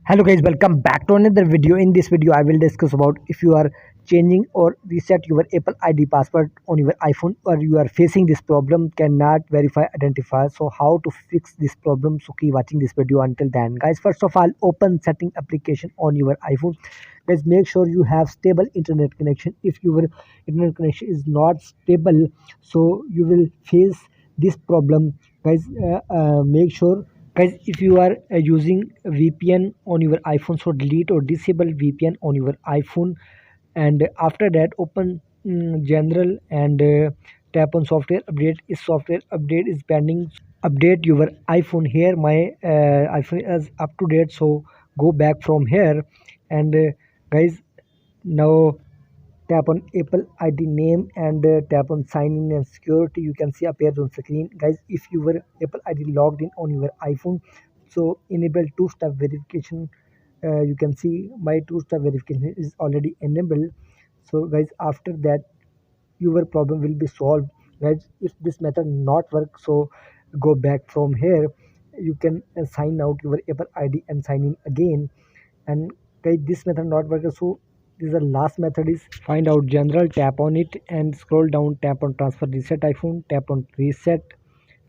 Hello guys, welcome back to another video. In this video I will discuss about if you are changing or reset your Apple ID password on your iPhone, or you are facing this problem, cannot verify identifier. So how to fix this problem? So keep watching this video until then. Guys, first of all, open setting application on your iPhone. Guys, make sure you have stable internet connection. If your internet connection is not stable, so you will face this problem. Guys, make sure, guys, if you are using VPN on your iPhone, so delete or disable VPN on your iPhone, and after that open general and tap on software update. If software update is pending, update your iPhone. Here my iPhone is up to date, so go back from here. And guys, now tap on Apple ID name and tap on sign in and security. You can see appears on screen. Guys, if your Apple ID logged in on your iPhone, so enable two-step verification. You can see my two-step verification is already enabled. So guys, after that your problem will be solved. Guys, if this method not work, so go back from here. You can sign out your Apple ID and sign in again. And guys, this method not working, so this is the last method. Is find out general, tap on it and scroll down, tap on transfer reset iPhone, tap on reset.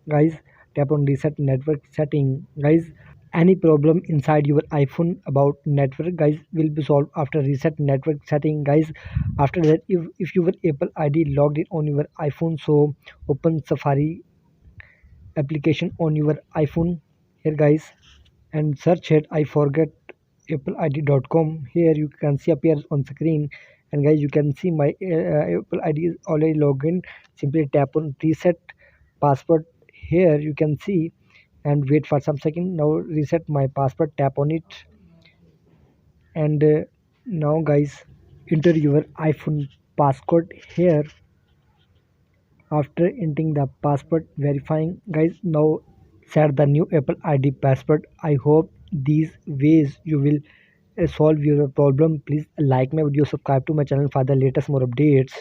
Guys, tap on reset network setting. Guys, any problem inside your iPhone about network, guys, will be solved after reset network setting. Guys, after that, if your Apple ID logged in on your iPhone, so open Safari application on your iPhone here, guys, and search it. I forget appleid.com. Here you can see appears on screen. And guys, you can see my Apple ID is already logged in. Simply tap on reset password. Here you can see, and wait for some second. Now reset my password, tap on it. And now guys, enter your iPhone passcode here. After entering the password, verifying, guys, now set the new Apple ID password. I hope these ways you will solve your problem. Please like my video, subscribe to my channel for the latest more updates.